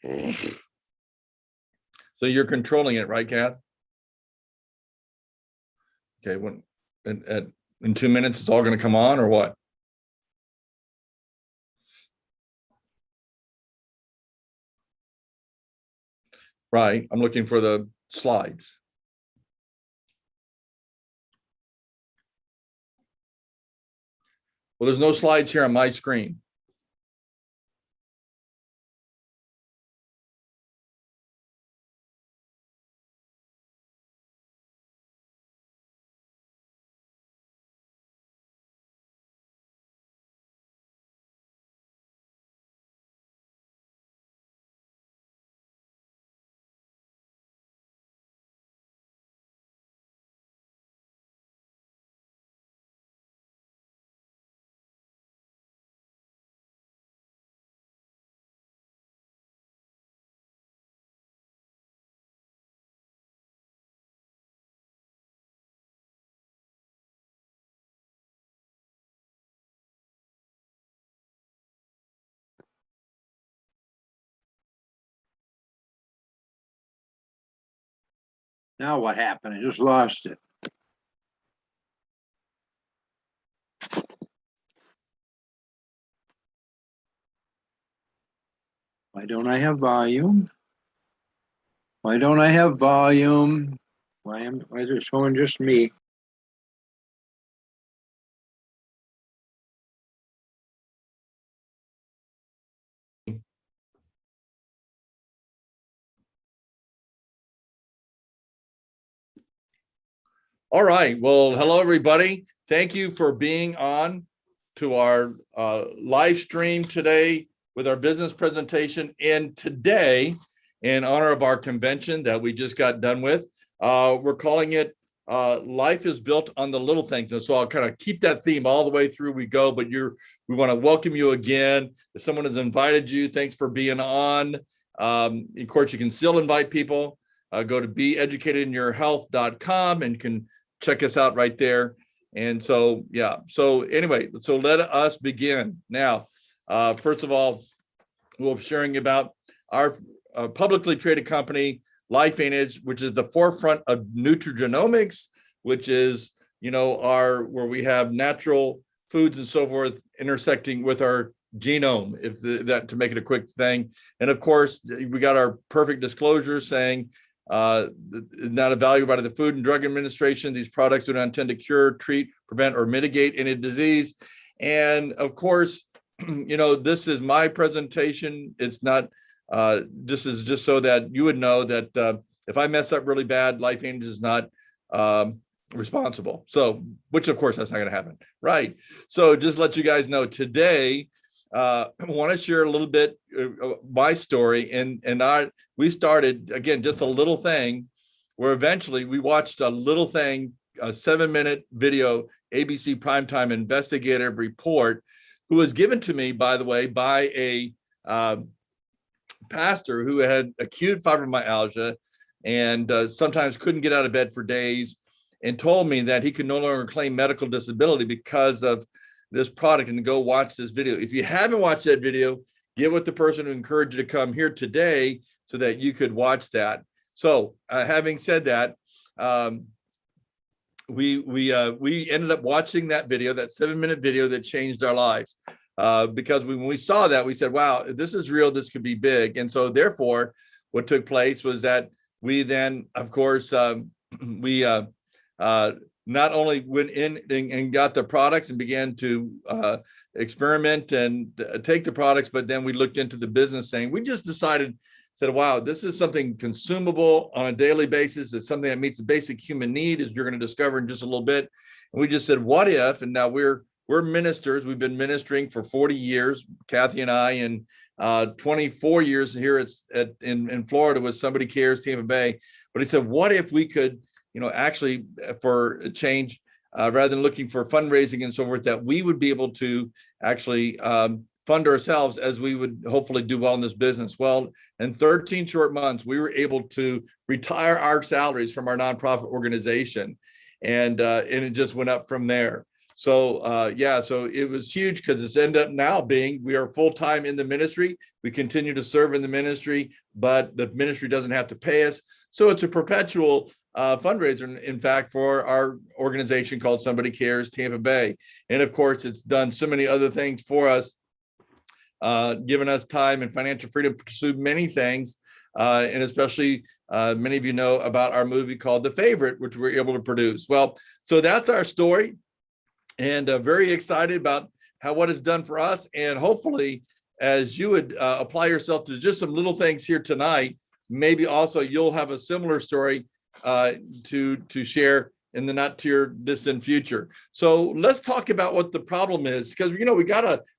So you're controlling it, right, Kath? Okay, in 2 minutes, it's all going to come on, or what? Right, I'm looking for the slides. Well, there's no slides here on my screen. Now what happened? I just lost it. Why don't I have volume? Why don't I have volume? Why is it showing just me? All right. Well, hello, everybody. Thank you for being on to our live stream today with our business presentation. And today, in honor of our convention that we just got done with, we're calling it Life is Built on the Little Things. And so I'll kind of keep that theme all the way through we go, but we want to welcome you again. If someone has invited you, thanks for being on. Of course, you can still invite people. Go to beeducatedinyourhealth.com and can check us out right there. And so, yeah. So anyway, so let us begin. Now, first of all, we'll be sharing about our publicly traded company, Lifevantage, which is the forefront of nutrigenomics, which is, where we have natural foods and so forth intersecting with our genome, that to make it a quick thing. And of course, we got our perfect disclosure saying, not evaluated by the Food and Drug Administration. These products do not intend to cure, treat, prevent, or mitigate any disease. And of course, this is my presentation. It's not, this is just so that you would know that if I mess up really bad, Lifevantage is not responsible. So, which of course, that's not going to happen. Right. So just let you guys know today, I want to share a little bit my story, and we started again just a little thing, where eventually we watched a little thing, a 7-minute video, ABC primetime investigative report, who was given to me, by the way, by a pastor who had acute fibromyalgia and sometimes couldn't get out of bed for days, and told me that he could no longer claim medical disability because of this product, and go watch this video. If you haven't watched that video, get with the person who encouraged you to come here today so that you could watch that. So having said that, we ended up watching that video, that 7-minute video that changed our lives. Because when we saw that, we said, wow, this is real, this could be big. And so therefore, what took place was that we then, of course, not only went in and got the products and began to experiment and take the products, but then we looked into the business saying, we just said, wow, this is something consumable on a daily basis. It's something that meets the basic human need, as you're going to discover in just a little bit. And we just said, what if? And now we're ministers. We've been ministering for 40 years, Kathy and I, and 24 years here in Florida with Somebody Cares, Tampa Bay. But he said, what if we could, actually for a change, rather than looking for fundraising and so forth, that we would be able to actually fund ourselves as we would hopefully do well in this business. Well, in 13 short months, we were able to retire our salaries from our nonprofit organization. And it just went up from there. So yeah, so it was huge because it's ended up now being, we are full-time in the ministry. We continue to serve in the ministry, but the ministry doesn't have to pay us. So it's a perpetual fundraiser, in fact, for our organization called Somebody Cares Tampa Bay. And of course, it's done so many other things for us, given us time and financial freedom to pursue many things. And especially many of you know about our movie called The Favorite, which we're able to produce. Well, so that's our story, and very excited about what it's done for us. And hopefully, as you would apply yourself to just some little things here tonight, maybe also you'll have a similar story to share in the not too distant future. So let's talk about what the problem is, because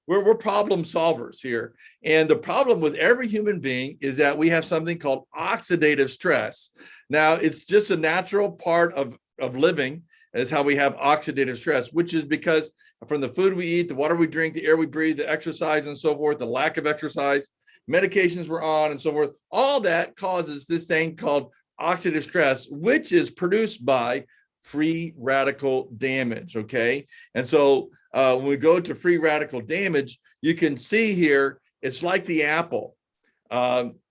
we're problem solvers here. And the problem with every human being is that we have something called oxidative stress. Now, it's just a natural part of living, is how we have oxidative stress, which is because from the food we eat, the water we drink, the air we breathe, the exercise and so forth, the lack of exercise, medications we're on and so forth, all that causes this thing called oxidative stress, which is produced by free radical damage, okay? And so when we go to free radical damage, you can see here, it's like the apple,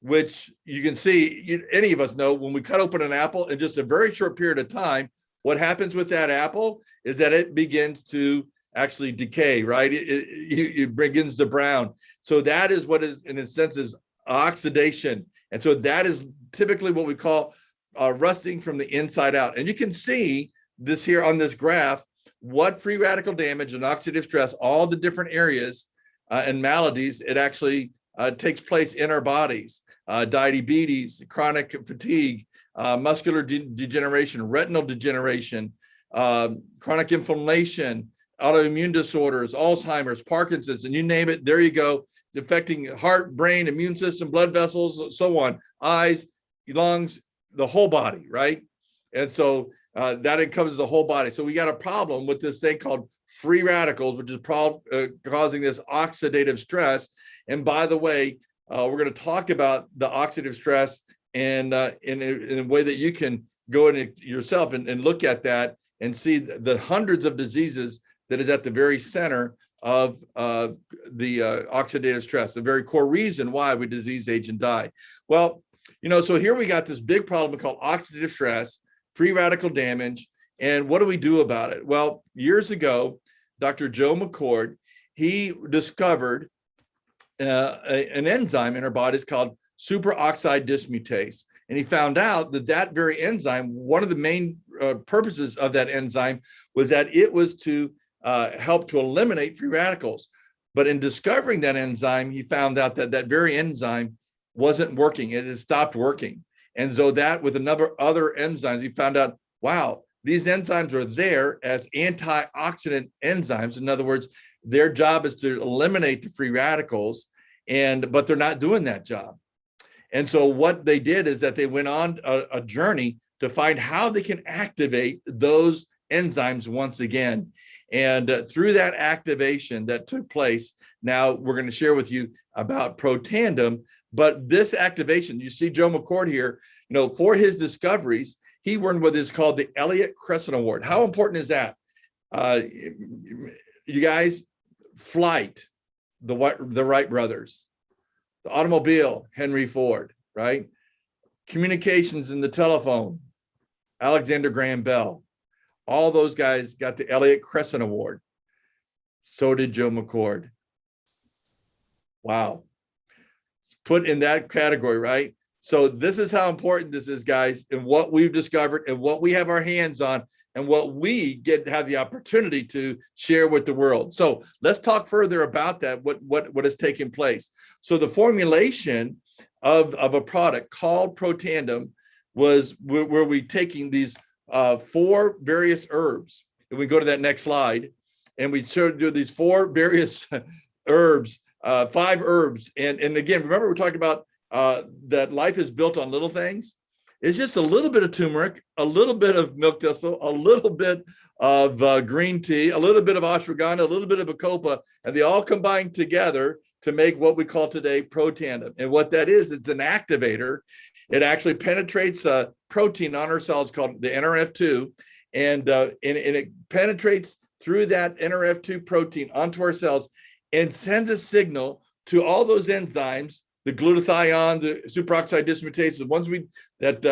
which you can see, any of us know, when we cut open an apple in just a very short period of time, what happens with that apple is that it begins to actually decay, right? It begins to brown. So that is what is, in a sense, is oxidation. And so that is typically what we call rusting from the inside out. And you can see this here on this graph, what free radical damage and oxidative stress, all the different areas and maladies, it actually takes place in our bodies. Diabetes, chronic fatigue, muscular degeneration, retinal degeneration, chronic inflammation, autoimmune disorders, Alzheimer's, Parkinson's, and you name it, there you go, affecting heart, brain, immune system, blood vessels, so on, eyes, lungs, the whole body, right? And so that encompasses the whole body. So we got a problem with this thing called free radicals, which is causing this oxidative stress. And by the way, we're going to talk about the oxidative stress and in a way that you can go in yourself and look at that and see the hundreds of diseases that is at the very center of the oxidative stress, the very core reason why we disease, age, and die. Well, so here we got this big problem called oxidative stress, free radical damage. And what do we do about it? Well, years ago, Dr. Joe McCord, he discovered an enzyme in our bodies called superoxide dismutase. And he found out that very enzyme, one of the main purposes of that enzyme was that it was to help to eliminate free radicals. But in discovering that enzyme, he found out that very enzyme wasn't working. It had stopped working. And so that with a number of other enzymes, he found out, wow, these enzymes are there as antioxidant enzymes. In other words, their job is to eliminate the free radicals, but they're not doing that job. And so what they did is that they went on a journey to find how they can activate those enzymes once again. And through that activation that took place, now we're going to share with you about Protandim. But this activation, you see Joe McCord here, for his discoveries, he won what is called the Elliott Crescent Award. How important is that? You guys, flight, the Wright brothers, the automobile, Henry Ford, right? Communications and the telephone, Alexander Graham Bell. All those guys got the Elliott Crescent Award. So did Joe McCord. Wow. It's put in that category, right? So this is how important this is, guys, and what we've discovered and what we have our hands on and what we have the opportunity to share with the world. So let's talk further about that, what has taken place. So the formulation of a product called Protandim was where we taking these 4 various herbs. If we go to that next slide, and we sort of do these 4 various herbs, 5 herbs. And again, remember we're talking about that life is built on little things. It's just a little bit of turmeric, a little bit of milk thistle, a little bit of green tea, a little bit of ashwagandha, a little bit of bacopa, and they all combine together to make what we call today Protandim. And what that is, it's an activator. It actually penetrates a protein on our cells called the NRF2, and it penetrates through that NRF2 protein onto our cells and sends a signal to all those enzymes, the glutathione, the superoxide dismutase, the ones that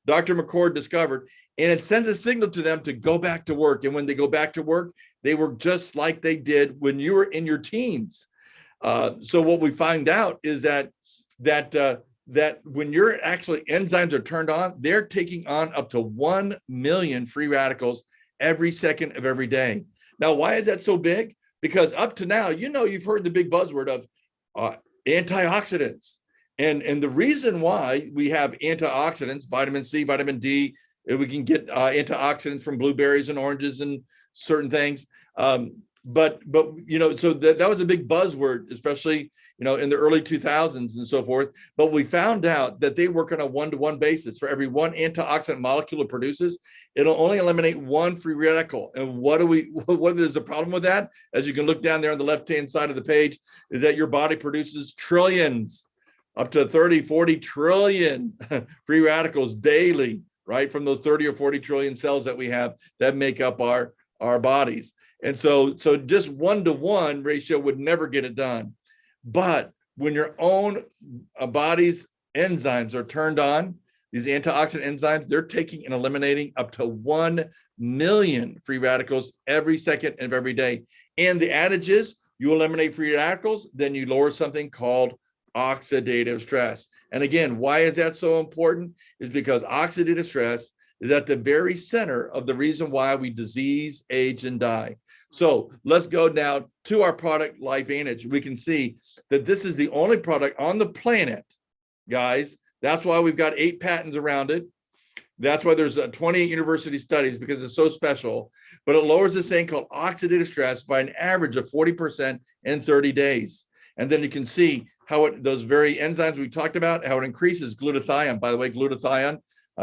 Dr. McCord discovered, and it sends a signal to them to go back to work. And when they go back to work, they work just like they did when you were in your teens. So what we find out is that when your actually enzymes are turned on, they're taking on up to 1 million free radicals every second of every day. Now, why is that so big? Because up to now, you've heard the big buzzword of antioxidants. And the reason why we have antioxidants, vitamin C, vitamin D, we can get antioxidants from blueberries and oranges and certain things. But so that was a big buzzword, especially, in the early 2000s and so forth. But we found out that they work on a one-to-one basis. For every one antioxidant molecule it produces, it'll only eliminate one free radical. And what is the problem with that? As you can look down there on the left-hand side of the page, is that your body produces trillions, up to 30, 40 trillion free radicals daily, right? From those 30 or 40 trillion cells that we have that make up our bodies. And so just 1-to-1 ratio would never get it done. But when your own body's enzymes are turned on, these antioxidant enzymes, they're taking and eliminating up to 1 million free radicals every second of every day. And the adage is, you eliminate free radicals, then you lower something called oxidative stress. And again, why is that so important? Is because oxidative stress is at the very center of the reason why we disease, age, and die. So let's go now to our product, Lifevantage. We can see that this is the only product on the planet, guys. That's why we've got 8 patents around it. That's why there's 28 university studies, because it's so special. But it lowers this thing called oxidative stress by an average of 40% in 30 days. And then you can see how those very enzymes we talked about, how it increases glutathione. By the way, glutathione,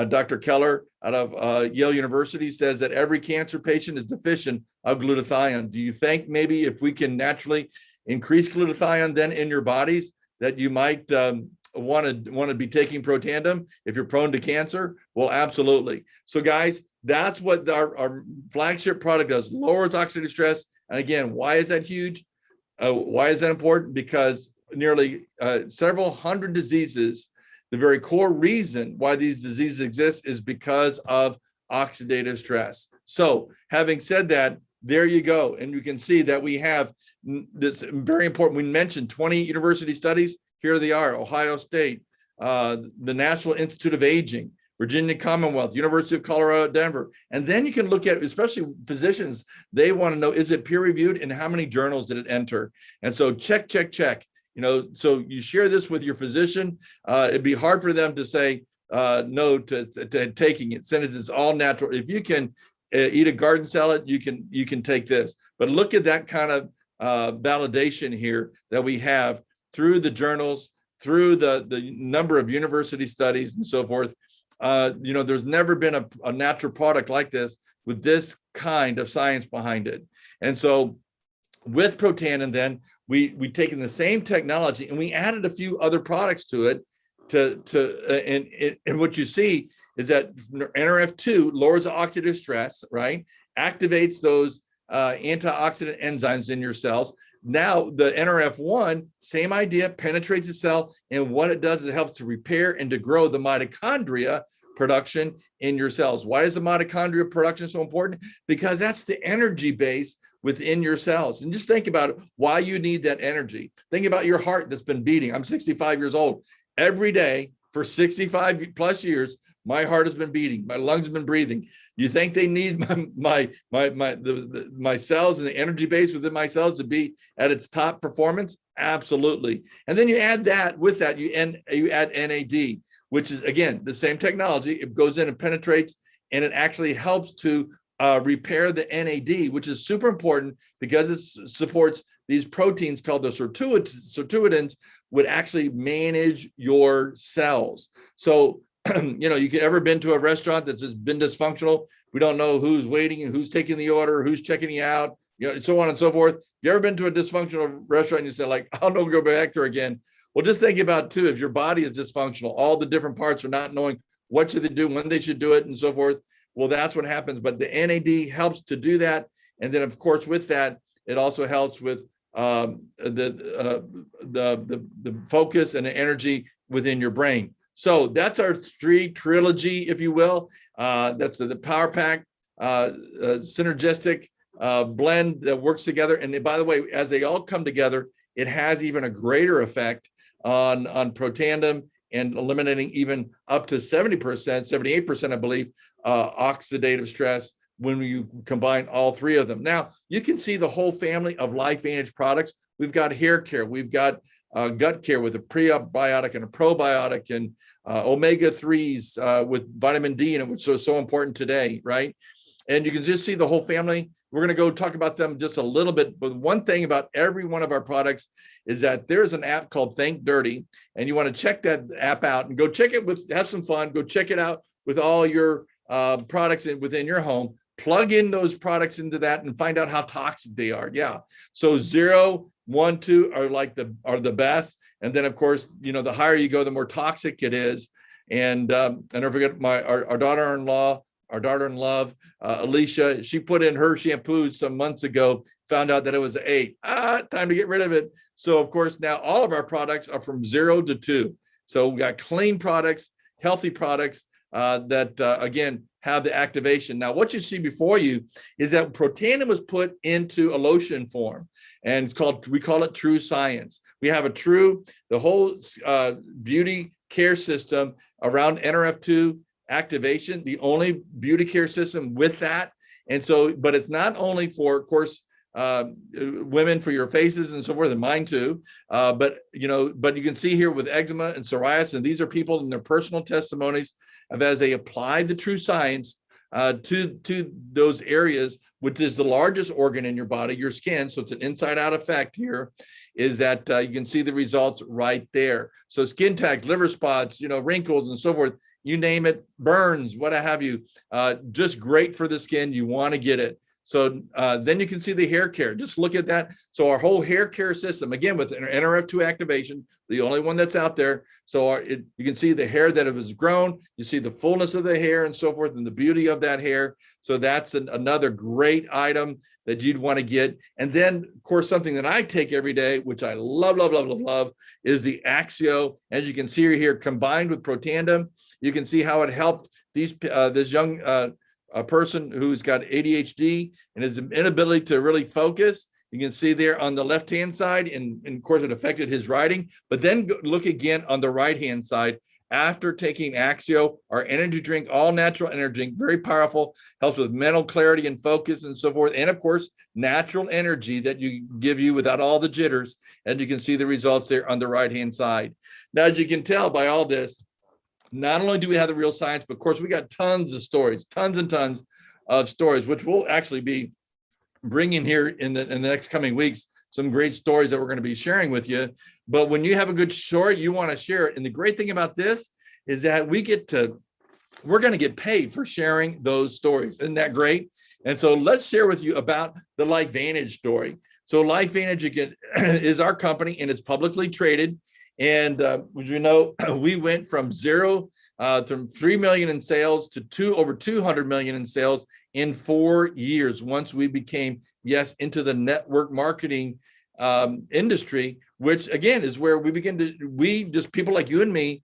Dr. Keller out of Yale University says that every cancer patient is deficient of glutathione. Do you think maybe if we can naturally increase glutathione then in your bodies, that you might want to be taking Protandim if you're prone to cancer? Well, absolutely. So guys, that's what our flagship product does, lowers oxidative stress. And again, why is that huge? Why is that important? Because nearly several hundred diseases, the very core reason why these diseases exist is because of oxidative stress. So having said that, there you go. And you can see that we have this very important, we mentioned 28 university studies. Here they are: Ohio State, the National Institute of Aging, Virginia Commonwealth, University of Colorado, Denver. And then you can look at, especially physicians, they want to know, is it peer reviewed and how many journals did it enter? And so check. So you share this with your physician. It'd be hard for them to say no to taking it, since it's all natural. If you can eat a garden salad, you can take this. But look at that kind of validation here that we have through the journals, through the number of university studies and so forth. There's never been a natural product like this with this kind of science behind it. And so with Protandim, then we taken the same technology and we added a few other products to it. And what you see is that NRF2 lowers the oxidative stress, right? Activates those antioxidant enzymes in your cells. Now the NRF1, same idea, penetrates the cell, and what it does is it helps to repair and to grow the mitochondria production in your cells. Why is the mitochondria production so important? Because that's the energy base within your cells. And just think about it, why you need that energy. Think about your heart that's been beating. I'm 65 years old. Every day for 65 plus years, my heart has been beating. My lungs have been breathing. You think they need my cells and the energy base within my cells to be at its top performance? Absolutely. And then you add that with that, you add NAD, which is, again, the same technology. It goes in and penetrates, and it actually helps to repair the NAD, which is super important because it supports these proteins called the sirtuins, would actually manage your cells. So, you could ever been to a restaurant that's been dysfunctional. We don't know who's waiting and who's taking the order, who's checking you out, so on and so forth. If you ever been to a dysfunctional restaurant and you say, like, I'll never go back there again. Well, just think about too, if your body is dysfunctional, all the different parts are not knowing what should they do, when they should do it, and so forth. Well, that's what happens. But the NAD helps to do that. And then, of course, with that, it also helps with the focus and the energy within your brain. So that's our 3 trilogy, if you will. That's the Power Pack, synergistic blend that works together. And by the way, as they all come together, it has even a greater effect on Protandim and eliminating even up to 70%, 78%, I believe, oxidative stress when you combine all 3 of them. Now, you can see the whole family of Lifevantage products. We've got hair care, we've got gut care with a prebiotic and a probiotic, and omega-3s with vitamin D in it, which is so important today, right? And you can just see the whole family. We're going to go talk about them just a little bit. But one thing about every one of our products is that there's an app called Think Dirty, and you want to check that app out and go check it have some fun, go check it out with all your products within your home. Plug in those products into that and find out how toxic they are. Yeah. So 0, 1, 2 are the best. And then, of course, the higher you go, the more toxic it is. And don't forget our daughter-in-law, our daughter-in-love, Alicia, she put in her shampoo some months ago, found out that it was 8. Time to get rid of it. So, of course, now all of our products are from 0 to 2. So we got clean products, healthy products that, again, have the activation. Now, what you see before you is that Protandim was put into a lotion form, and we call it True Science. We have the whole beauty care system around NRF2 activation, the only beauty care system with that. And so, but it's not only for, of course, women, for your faces and so forth, and mine too. But you can see here with eczema and psoriasis, and these are people in their personal testimonies of as they applied the True Science to those areas, which is the largest organ in your body, your skin. So it's an inside out effect here, is that you can see the results right there. So skin tags, liver spots, wrinkles and so forth, you name it, burns, what have you, just great for the skin. You want to get it. So then you can see the hair care. Just look at that. So our whole hair care system, again, with NRF2 activation, the only one that's out there. So you can see the hair that it was grown. You see the fullness of the hair and so forth, and the beauty of that hair. So that's another great item that you'd want to get. And then, of course, something that I take every day, which I love, love, love, love, love, is the Axio. As you can see here, combined with Protandim, you can see how it helped this young a person who's got ADHD and his inability to really focus. You can see there on the left-hand side, and of course it affected his writing, but then look again on the right-hand side. After taking Axio, our energy drink, all natural energy drink, very powerful, helps with mental clarity and focus and so forth. And of course, natural energy that you give you without all the jitters. And you can see the results there on the right-hand side. Now, as you can tell by all this, not only do we have the real science, but of course we got tons of stories, tons and tons of stories, which we'll actually be bringing here in the next coming weeks, some great stories that we're going to be sharing with you. But when you have a good story, you want to share it. And the great thing about this is that we're going to get paid for sharing those stories. Isn't that great? And so let's share with you about the Lifevantage story. So Lifevantage, again, is our company, and it's publicly traded. And as you know, we went from 0 to 3 million in sales to over 200 million in sales in 4 years. Once we became, into the network marketing industry, which again is where we just people like you and me,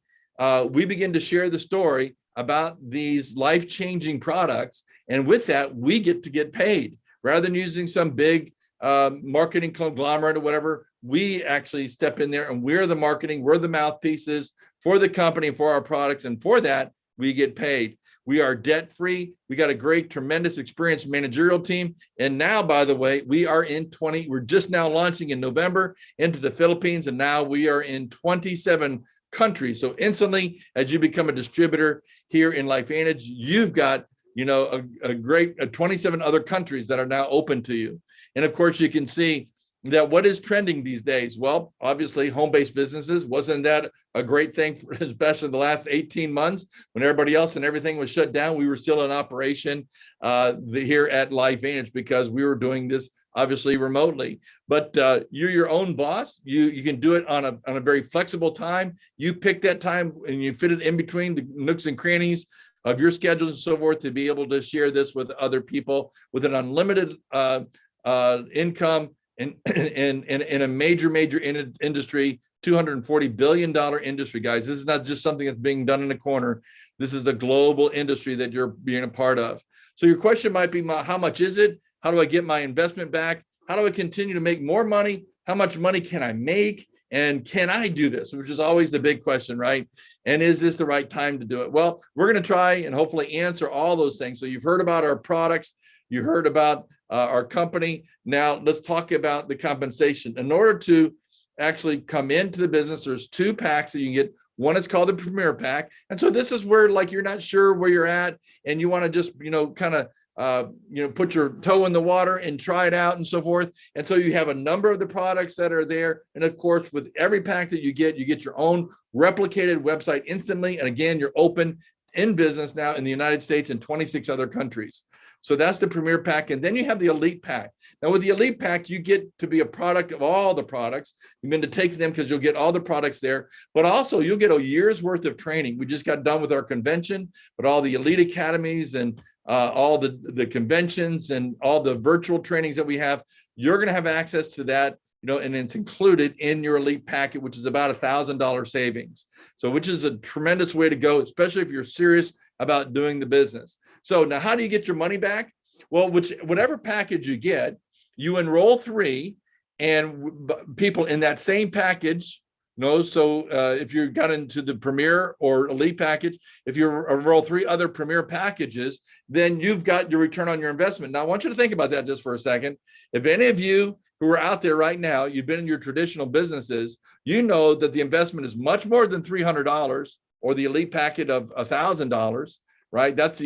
we begin to share the story about these life-changing products. And with that, we get paid rather than using some big marketing conglomerate or whatever. We actually step in there and we're the marketing, we're the mouthpieces for the company, for our products. And for that, we get paid. We are debt-free. We got a great, tremendous, experienced managerial team. And now, by the way, we're just now launching in November into the Philippines. And now we are in 27 countries. So instantly, as you become a distributor here in Lifevantage, you've got, a great 27 other countries that are now open to you. And of course, you can see that what is trending these days? Well, obviously, home-based businesses. Wasn't that a great thing, especially the last 18 months when everybody else and everything was shut down? We were still in operation here at Lifevantage because we were doing this obviously remotely. But you're your own boss. You can do it on a very flexible time. You pick that time and you fit it in between the nooks and crannies of your schedule and so forth to be able to share this with other people with an unlimited income in a major industry, $240 billion industry, guys. This is not just something that's being done in a corner. This is a global industry that you're being a part of. So your question might be, how much is it? How do I get my investment back? How do I continue to make more money? How much money can I make? And can I do this? Which is always the big question, right? And is this the right time to do it? Well, we're going to try and hopefully answer all those things. So you've heard about our products. You heard about our company. Now let's talk about the compensation. In order to actually come into the business, there's 2 packs that you can get. One is called the Premier Pack. And so this is where, like, you're not sure where you're at and you want to just, kind of, put your toe in the water and try it out and so forth. And so you have a number of the products that are there. And of course, with every pack that you get your own replicated website instantly. And again, you're open in business now in the United States and 26 other countries. So that's the Premier Pack. And then you have the Elite Pack. Now with the Elite Pack, you get to be a product of all the products. You mean to take them because you'll get all the products there, but also you'll get a year's worth of training. We just got done with our convention, but all the Elite Academies and all the conventions and all the virtual trainings that we have, you're going to have access to that, and it's included in your Elite Packet, which is about $1,000 savings. So which is a tremendous way to go, especially if you're serious about doing the business. So now how do you get your money back? Well, whatever package you get, you enroll 3 and people in that same package. So if you got into the Premier or Elite package, if you enroll 3 other Premier packages, then you've got your return on your investment. Now, I want you to think about that just for a second. If any of you who are out there right now, you've been in your traditional businesses, you know that the investment is much more than $300 or the Elite packet of $1,000, right? That's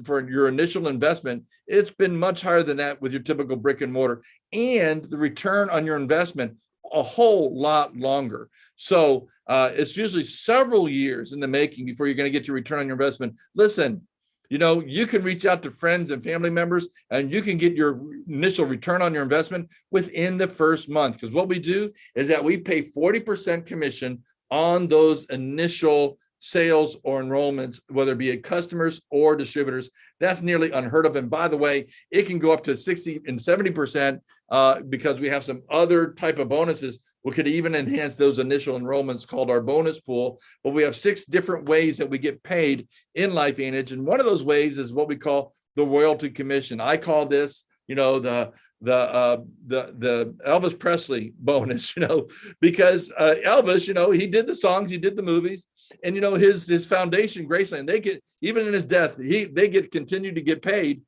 for your initial investment. It's been much higher than that with your typical brick and mortar, and the return on your investment a whole lot longer. So it's usually several years in the making before you're going to get your return on your investment. Listen, you can reach out to friends and family members and you can get your initial return on your investment within the first month. Because what we do is that we pay 40% commission on those initial sales or enrollments, whether it be customers or distributors. That's nearly unheard of. And by the way, it can go up to 60 and 70% because we have some other type of bonuses. We could even enhance those initial enrollments called our bonus pool. But we have 6 different ways that we get paid in Lifevantage. And one of those ways is what we call the royalty commission. I call this, the Elvis Presley bonus, because Elvis, he did the songs, he did the movies, and his foundation, Graceland, they get, even in his death, they continue to get paid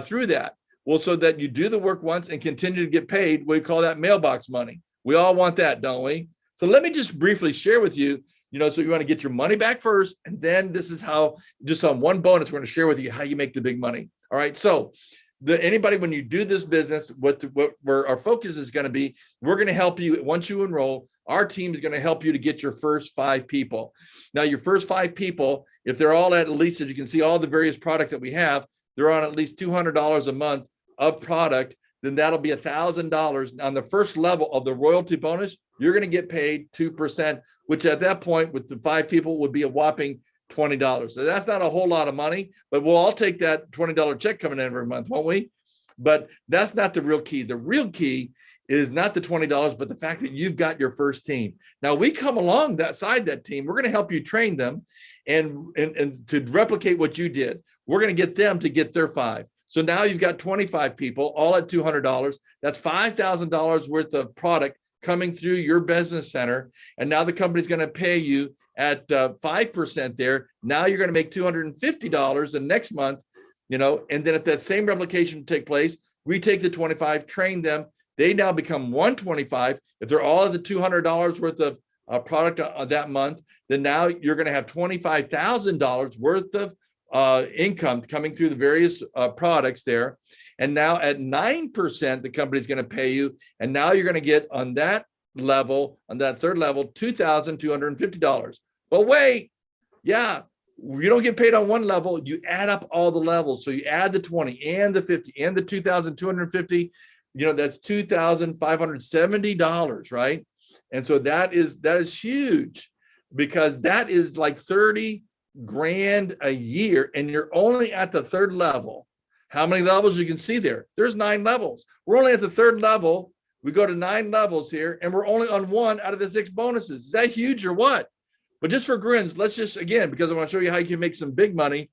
through that. Well, so that you do the work once and continue to get paid, we call that mailbox money. We all want that, don't we? So let me just briefly share with you, so you want to get your money back first, and then this is how, just on one bonus, we're going to share with you how you make the big money. All right, so anybody, when you do this business, where our focus is going to be, we're going to help you once you enroll. Our team is going to help you to get your first 5 people. Now, your first 5 people, if they're all at least, as you can see, all the various products that we have, they're on at least $200 a month of product, then that'll be $1,000. On the first level of the royalty bonus, you're going to get paid 2%, which at that point with the 5 people would be a whopping $20. So that's not a whole lot of money, but we'll all take that $20 check coming in every month, won't we? But that's not the real key. The real key is not the $20, but the fact that you've got your first team. Now we come along that team. We're going to help you train them and to replicate what you did. We're going to get them to get their 5. So now you've got 25 people, all at $200. That's $5,000 worth of product coming through your business center. And now the company's going to pay you at 5% there. Now you're going to make $250 the next month, and then if that same replication take place, we take the 25, train them. They now become 125. If they're all at the $200 worth of product that month, then now you're going to have $25,000 worth of income coming through the various products there. And now at 9%, the company's going to pay you. And now you're going to get on that level, on that third level, $2,250. But wait, you don't get paid on one level. You add up all the levels. So you add the 20 and the 50 and the 2,250, that's $2,570, right? And so that is huge, because that is like 30 grand a year, and you're only at the third level. How many levels you can see there? There's 9 levels. We're only at the third level. We go to 9 levels here, and we're only on 1 out of the 6 bonuses. Is that huge or what? But just for grins, let's just, again, because I want to show you how you can make some big money,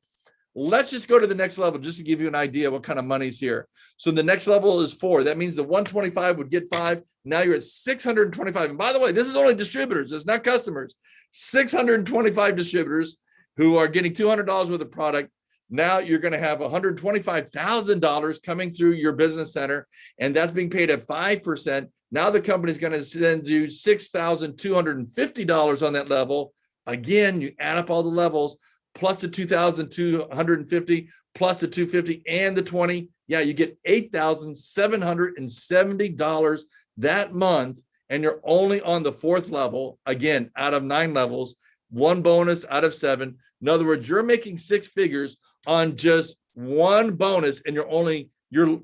let's just go to the next level just to give you an idea what kind of money's here. So the next level is 4. That means the 125 would get 5. Now you're at 625. And by the way, this is only distributors. It's not customers. 625 distributors who are getting $200 worth of product. Now you're going to have $125,000 coming through your business center, and that's being paid at 5%. Now the company's going to send you $6,250 on that level. Again, you add up all the levels, plus the 2,250, plus the 250 and the 20. Yeah, you get $8,770 that month, and you're only on the 4th level, again, out of 9 levels, 1 bonus out of 7. In other words, you're making 6 figures on just 1 bonus, and you're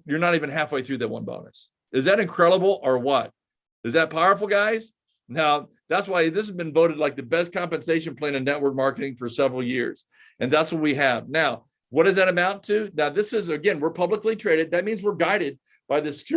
not even halfway through that 1 bonus. Is that incredible or what? Is that powerful, guys? Now, that's why this has been voted like the best compensation plan in network marketing for several years. And that's what we have. Now, what does that amount to? Now, this is, again, we're publicly traded. That means we're guided by the SEC,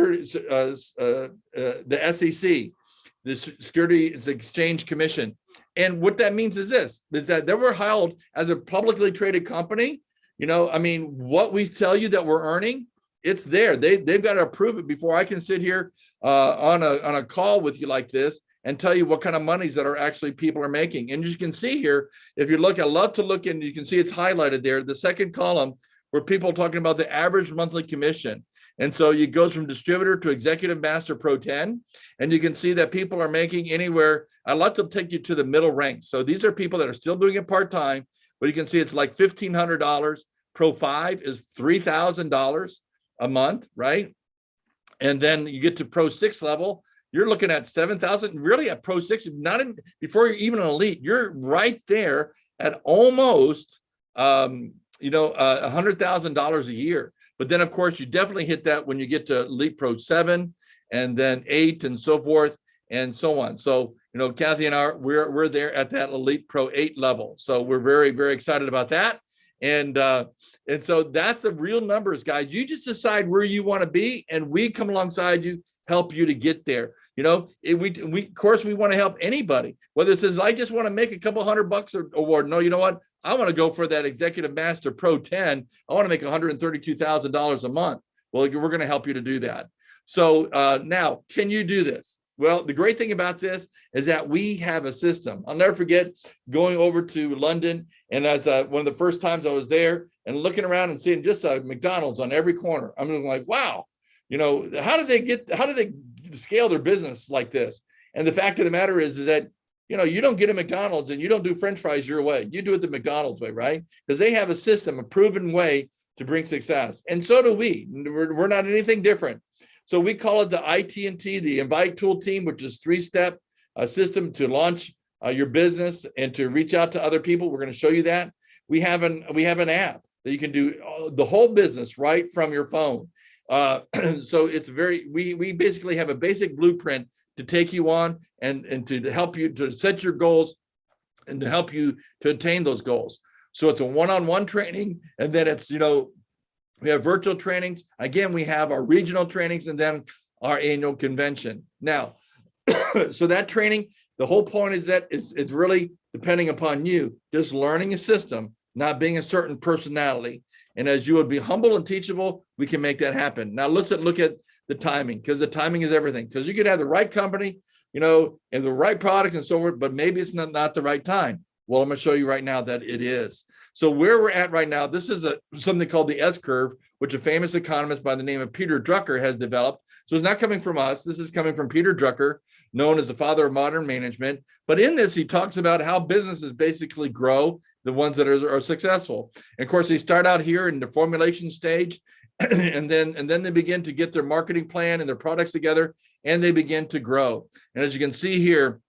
the Securities Exchange Commission. And what that means is this, is that they were held as a publicly traded company. You know, I mean, what we tell you that we're earning, it's there. They've got to approve it before I can sit here on a call with you like this and tell you what kind of monies that are actually people are making. And you can see here, if you look, I love to look, and you can see it's highlighted there, the second column, where people are talking about the average monthly commission. And so it goes from distributor to executive master pro 10. And you can see that people are making anywhere. I'd like to take you to the middle rank. So these are people that are still doing it part-time, but you can see it's like $1,500. Pro 5 is $3,000 a month, right? And then you get to Pro 6 level, you're looking at 7,000. Really at Pro 6, before you're even an elite, you're right there at almost $100,000 a year. But then, of course, you definitely hit that when you get to Elite Pro 7 and then 8 and so forth and so on. So, Kathy and I, we're there at that Elite Pro 8 level. So we're very, very excited about that. And so that's the real numbers, guys. You just decide where you want to be, and we come alongside you, help you to get there. Of course, we want to help anybody, whether it says, I just want to make a couple $100 award. No, you know what? I want to go for that Executive Master Pro 10. I want to make $132,000 a month. Well, we're going to help you to do that. So now, can you do this? Well, the great thing about this is that we have a system. I'll never forget going over to London, and as one of the first times I was there and looking around and seeing just a McDonald's on every corner. I'm like, wow, how did they scale their business like this? And the fact of the matter is that, you don't get a McDonald's and you don't do French fries your way. You do it the McDonald's way, right? Because they have a system, a proven way to bring success. And so do we. We're not anything different. So we call it the IT&T, the Invite Tool Team, which is 3-step system to launch your business and to reach out to other people. We're going to show you that. We have an app that you can do the whole business right from your phone. So it's we basically have a basic blueprint to take you on and to help you to set your goals and to help you to attain those goals. So it's a one-on-one training, and then it's, we have virtual trainings. Again, we have our regional trainings and then our annual convention. Now, so that training, the whole point is that it's really depending upon you, just learning a system, not being a certain personality. And as you would be humble and teachable, we can make that happen. Now, let's look at the timing, because the timing is everything. Because you could have the right company, and the right product and so forth, but maybe it's not the right time. Well, I'm going to show you right now that it is. So where we're at right now, this is something called the S-curve, which a famous economist by the name of Peter Drucker has developed. So it's not coming from us. This is coming from Peter Drucker, known as the father of modern management. But in this, he talks about how businesses basically grow, the ones that are successful. And of course, they start out here in the formulation stage, and then they begin to get their marketing plan and their products together, and they begin to grow. And as you can see here,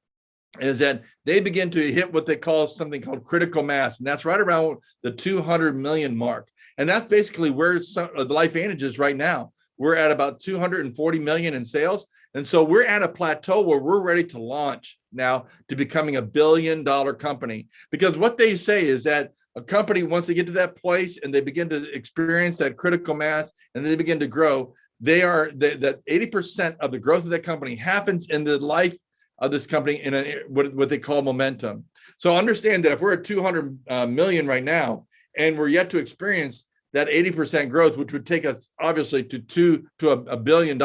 is that they begin to hit what they call something called critical mass. And that's right around the 200 million mark. And that's basically where the Lifevantage is right now. we're at about 240 million in sales. And so we're at a plateau where we're ready to launch now to becoming $1 billion company. Because what they say is that a company, once they get to that place and they begin to experience that critical mass and they begin to grow, that 80% of the growth of that company happens in the life of this company in what they call momentum. So understand that if we're at 200 million right now, and we're yet to experience that 80% growth, which would take us obviously to $1 billion,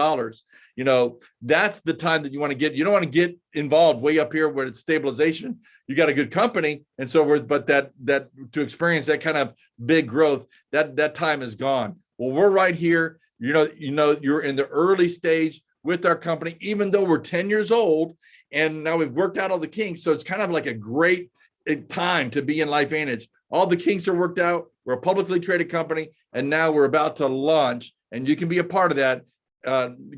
that's the time that you want to get. You don't want to get involved way up here where it's stabilization. You got a good company and so forth, but that to experience that kind of big growth, that time is gone. Well, we're right here. You're in the early stage with our company, even though we're 10 years old and now we've worked out all the kinks. So it's kind of like a great time to be in Lifevantage. All the kinks are worked out. We're a publicly traded company, and now we're about to launch, and you can be a part of that,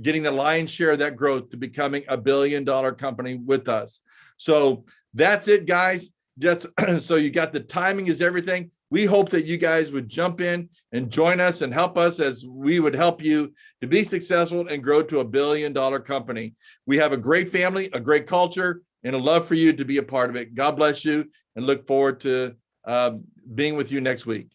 getting the lion's share of that growth to becoming $1 billion company with us. So that's it, guys. Just so you got the timing is everything. We hope that you guys would jump in and join us and help us as we would help you to be successful and grow to $1 billion company. We have a great family, a great culture, and a love for you to be a part of it. God bless you, and look forward to being with you next week.